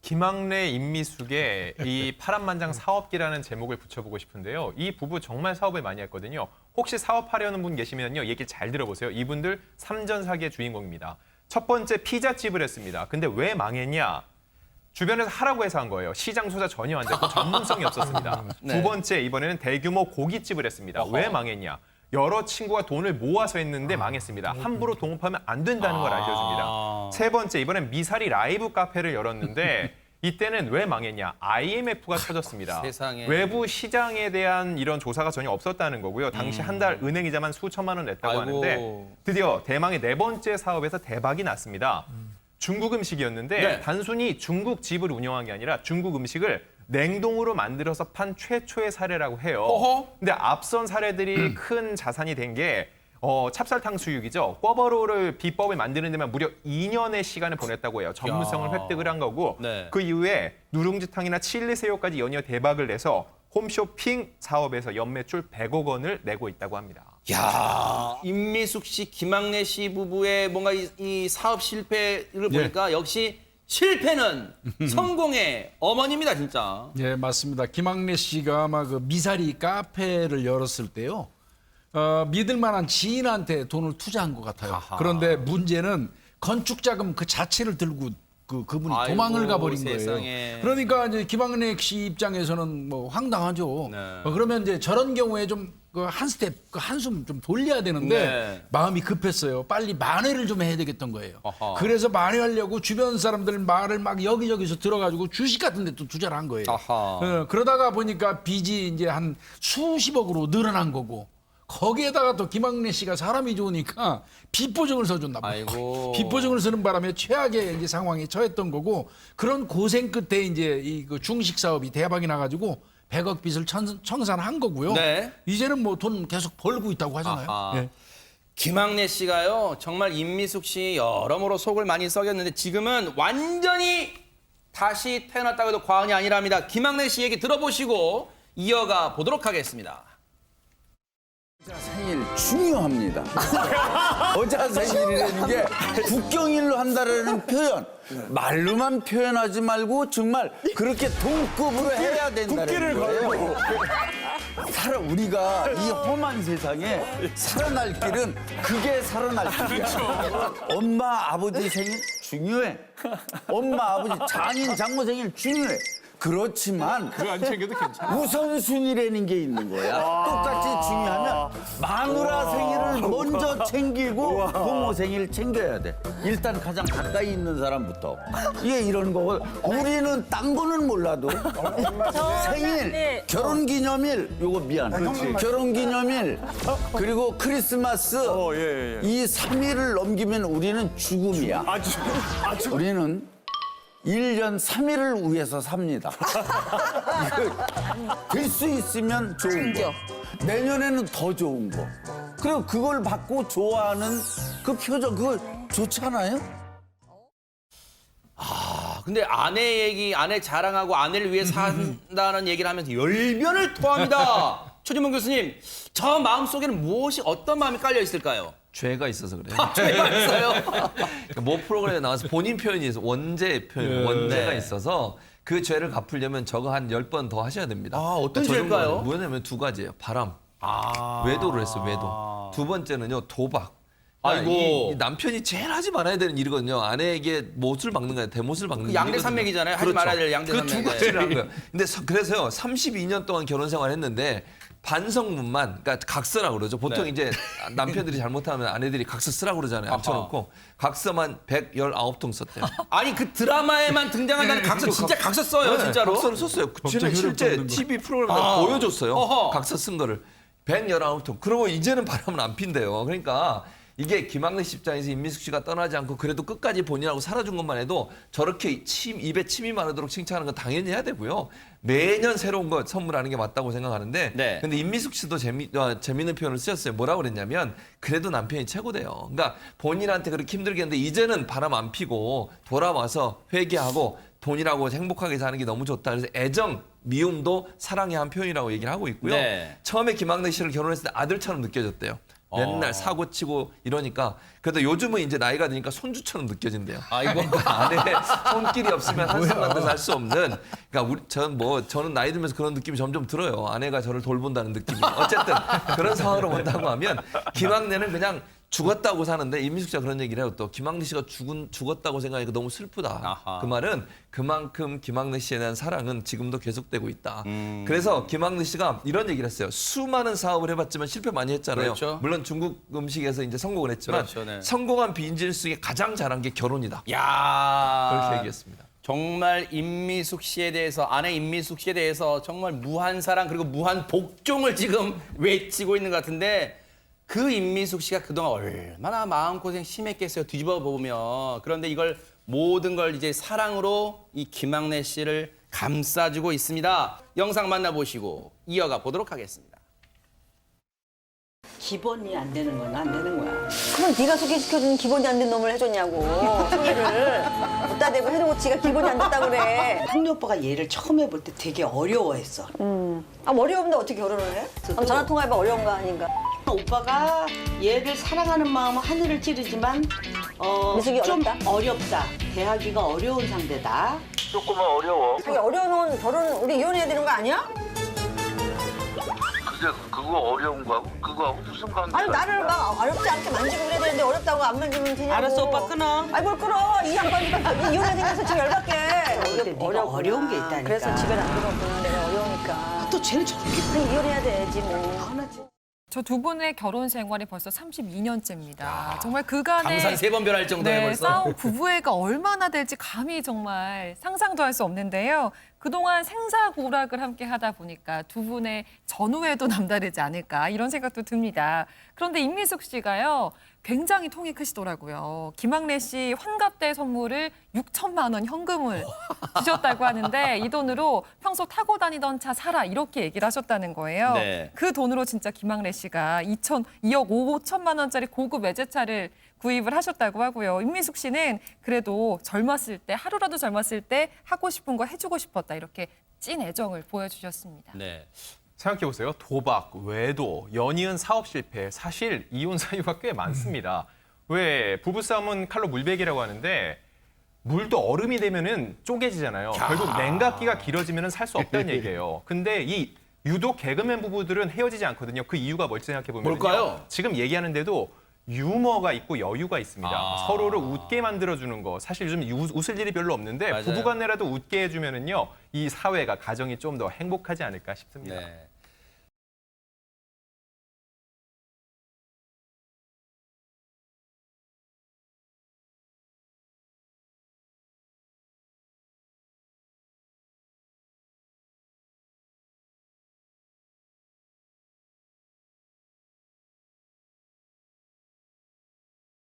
김학래, 임미숙의 이 파란만장 사업기라는 제목을 붙여보고 싶은데요. 이 부부 정말 사업을 많이 했거든요. 혹시 사업하려는 분 계시면요. 얘기 잘 들어보세요. 이분들 삼전 사기의 주인공입니다. 첫 번째 피자집을 했습니다. 근데 왜 망했냐? 주변에서 하라고 해서 한 거예요. 시장 조사 전혀 안 됐고 전문성이 없었습니다. 네. 두 번째 이번에는 대규모 고깃집을 했습니다. 왜 망했냐? 여러 친구가 돈을 모아서 했는데 망했습니다. 함부로 동업하면 안 된다는 걸 알려줍니다. 세 번째, 이번엔 미사리 라이브 카페를 열었는데 이때는 왜 망했냐? IMF가 터졌습니다. 세상에. 외부 시장에 대한 이런 조사가 전혀 없었다는 거고요. 당시 한 달 은행이자만 수천만 원 냈다고 아이고. 하는데 드디어 대망의 네 번째 사업에서 대박이 났습니다. 중국 음식이었는데 네. 단순히 중국 집을 운영한 게 아니라 중국 음식을 냉동으로 만들어서 판 최초의 사례라고 해요. 어허. 근데 앞선 사례들이 큰 자산이 된 게 찹쌀탕 수육이죠. 꿔바로우를 비법을 만드는 데만 무려 2년의 시간을 보냈다고 해요. 전문성을 야. 획득을 한 거고 네. 그 이후에 누룽지탕이나 칠리새우까지 연이어 대박을 내서 홈쇼핑 사업에서 연매출 100억 원을 내고 있다고 합니다. 야, 임미숙 씨, 김학래 씨 부부의 뭔가 이 사업 실패를 보니까 역시 실패는 성공의 어머니입니다, 진짜. 예, 맞습니다. 김학래 씨가 아마 그 미사리 카페를 열었을 때요. 믿을 만한 지인한테 돈을 투자한 것 같아요. 아하. 그런데 문제는 건축 자금 그 자체를 들고 그분이 아이고, 도망을 가버린 세상에. 거예요. 그러니까 이제 김학래 씨 입장에서는 뭐 황당하죠. 네. 그러면 이제 저런 경우에 좀 그 한 스텝, 그 한숨 좀 돌려야 되는데 네. 마음이 급했어요. 빨리 만회를 좀 해야 되겠던 거예요. 아하. 그래서 만회하려고 주변 사람들 말을 막 여기저기서 들어가지고 주식 같은 데 또 투자를 한 거예요. 아하. 그러다가 보니까 빚이 이제 한 수십억으로 늘어난 거고 거기에다가 또 김학래 씨가 사람이 좋으니까 빚보증을 써줬나 봐요. 아이고. 빚보증을 쓰는 바람에 최악의 이제 상황에 처했던 거고 그런 고생 끝에 이제 이 그 중식 사업이 대박이 나가지고 100억 빚을 청산한 거고요. 네. 이제는 뭐 돈 계속 벌고 있다고 하잖아요. 아하. 예. 김학래 씨가요, 정말 임미숙 씨 여러모로 속을 많이 썩였는데 지금은 완전히 다시 태어났다고 해도 과언이 아니랍니다. 김학래 씨 얘기 들어보시고 이어가 보도록 하겠습니다. 생일 중요합니다. 여자 생일이라는 게 국경일로 한다라는 표현 말로만 표현하지 말고 정말 그렇게 동급으로 해야 된다는 거예요. 우리가 이 험한 세상에 살아날 길은 그게 살아날 길이야. 엄마 아버지 생일 중요해. 엄마 아버지 장인 장모 생일 중요해. 그렇지만 안 챙겨도 괜찮아. 우선순위라는 게 있는 거야. 똑같이 중요하면 마누라 생일을 먼저 챙기고 부모 생일 챙겨야 돼. 일단 가장 가까이 있는 사람부터. 이게 이런 거고 우리는 딴 거는 몰라도 생일, 결혼기념일 요거 미안해. 결혼기념일 그리고 크리스마스 이 3일을 넘기면 우리는 죽음이야. 우리는 1년 3일을 위해서 삽니다. 될 수 있으면 좋은 거. 내년에는 더 좋은 거. 그리고 그걸 받고 좋아하는 그 표정, 그거 좋지 않아요? 근데 아내 얘기, 아내 자랑하고 아내를 위해 산다는 얘기를 하면서 열변을 토합니다. 최진봉 교수님, 저 마음속에는 무엇이 어떤 마음이 깔려 있을까요? 죄가 있어서 그래요. 죄가 있어요. 그러니까 모 프로그램에 나와서 본인 표현이 있어 원죄 표현, 원죄가 네. 있어서 그 죄를 갚으려면 저거 한 10번 더 하셔야 됩니다. 아, 어떤 저 정도는 죄일까요? 뭐냐면 두 가지예요. 바람, 아. 외도를 했어요. 외도. 두 번째는요. 도박. 아이고. 이 남편이 제일 하지 말아야 되는 일이거든요. 아내에게 못을 박는 거예요. 대못을 박는 그 거예요. 양대산맥이잖아요. 하지 말아야 될 양대산맥. 그두 가지를 한 거예요. 근데 그래서요. 32년 동안 결혼 생활했는데 반성문만, 그러니까 각서라고 그러죠. 보통 네. 이제 남편들이 잘못하면 아내들이 각서 쓰라고 그러잖아요. 앉혀놓고 각서만 119통 썼대요. 아니 그 드라마에만 등장한다는 각서 진짜 각서 써요, 네, 진짜로. 각서를 썼어요. 갑자기 실제 흐름 TV 프로그램에 아. 보여줬어요. 어허. 각서 쓴 거를. 119통. 그리고 이제는 바람은 안 핀대요. 그러니까 이게 김학래 씨 입장에서 임미숙 씨가 떠나지 않고 그래도 끝까지 본인하고 살아준 것만 해도 저렇게 입에 침이 마르도록 칭찬하는 건 당연히 해야 되고요. 매년 새로운 것 선물하는 게 맞다고 생각하는데 네. 근데 임미숙 씨도 재미있는 표현을 쓰셨어요. 뭐라고 그랬냐면 그래도 남편이 최고돼요. 그러니까 본인한테 그렇게 힘들게 했는데 이제는 바람 안 피고 돌아와서 회개하고 본인하고 행복하게 사는 게 너무 좋다. 그래서 애정, 미움도 사랑의 한 표현이라고 얘기를 하고 있고요. 네. 처음에 김학래 씨를 결혼했을 때 아들처럼 느껴졌대요. 맨날 사고 치고 이러니까 그래도 요즘은 이제 나이가 드니까 손주처럼 느껴진대요. 아이고. 안에 손길이 없으면 한순간도 살 수 없는. 그러니까 저는 나이 들면서 그런 느낌이 점점 들어요. 아내가 저를 돌본다는 느낌이. 어쨌든 그런 상황으로 본다고 하면 김학래는 그냥 죽었다고 사는데 임미숙 씨가 그런 얘기를 해요. 또 김학래 씨가 죽었다고 생각하니까 너무 슬프다. 아하. 그 말은 그만큼 김학래 씨에 대한 사랑은 지금도 계속되고 있다. 그래서 김학래 씨가 이런 얘기를 했어요. 수많은 사업을 해봤지만 실패 많이 했잖아요. 그렇죠. 물론 중국 음식에서 이제 성공을 했지만 그렇죠, 네. 성공한 비즈니스 중에 가장 잘한 게 결혼이다. 야. 그렇게 얘기했습니다. 정말 임미숙 씨에 대해서 아내 임미숙 씨에 대해서 정말 무한 사랑 그리고 무한 복종을 지금 외치고 있는 것 같은데 그 임미숙 씨가 그동안 얼마나 마음고생 심했겠어요. 뒤집어 보면. 그런데 이걸 모든 걸 이제 사랑으로 이 김학래 씨를 감싸주고 있습니다. 영상 만나보시고 이어가 보도록 하겠습니다. 기본이 안 되는 건 안 되는 거야. 그럼 네가 소개시켜준 기본이 안 된 놈을 해줬냐고. 소개를 못다 대고 해놓고 지가 기본이 안 됐다고 그래. 상리 오빠가 얘를 처음 해볼 때 되게 어려워했어. 아, 어려운데 어떻게 결혼을 해? 그럼 전화 통화해봐 어려운 거 아닌가? 오빠가 얘를 사랑하는 마음은 하늘을 찌르지만 미숙이 좀 어렵다? 어렵다. 대하기가 어려운 상대다. 자기 어려우면 결혼 우리 이혼해야 되는 거 아니야? 근데 그거 어려운 거하고 그거하고 무슨 관계가 아니 나를 있냐? 막 어렵지 않게 만지고 그래야 되는데 어렵다고 안 만지면 되냐고. 알았어, 오빠 끊어. 아니 뭘 끊어. 이 양반이니까 이혼해야 생겨서 지금 열받게. 근데 네가 어려운 게 있다니까. 그래서 집에 안 들어왔구나. 내가 어려우니까. 또 쟤는 저렇게 그럼 이혼해야 되지 뭐. 화나지. 저 두 분의 결혼 생활이 벌써 32년째입니다. 정말 그간의 강산 3번 변할 정도에 벌써. 싸운 부부애가 얼마나 될지 감히 정말 상상도 할 수 없는데요. 그동안 생사고락을 함께 하다 보니까 두 분의 전후에도 남다르지 않을까 이런 생각도 듭니다. 그런데 임미숙 씨가요. 굉장히 통이 크시더라고요. 김학래 씨 환갑때 선물을 6천만 원 현금을 주셨다고 하는데 이 돈으로 평소 타고 다니던 차 사라 이렇게 얘기를 하셨다는 거예요. 네. 그 돈으로 진짜 김학래 씨가 2억 5천만 원짜리 고급 외제차를 구입을 하셨다고 하고요. 임미숙 씨는 그래도 젊었을 때 하루라도 젊었을 때 하고 싶은 거 해주고 싶었다 이렇게 찐 애정을 보여주셨습니다. 네. 생각해보세요. 도박, 외도, 연이은 사업 실패, 사실 이혼 사유가 꽤 많습니다. 왜 부부싸움은 칼로 물베기라고 하는데 물도 얼음이 되면은 쪼개지잖아요. 결국 냉각기가 길어지면은 살 수 없다는 얘기예요. 근데 이 유독 개그맨 부부들은 헤어지지 않거든요. 그 이유가 뭘지 생각해보면 뭘까요? 지금 얘기하는데도 유머가 있고 여유가 있습니다. 아. 서로를 웃게 만들어주는 거. 사실 요즘 웃을 일이 별로 없는데 맞아요. 부부간에라도 웃게 해주면은요 이 사회가 가정이 좀 더 행복하지 않을까 싶습니다. 네.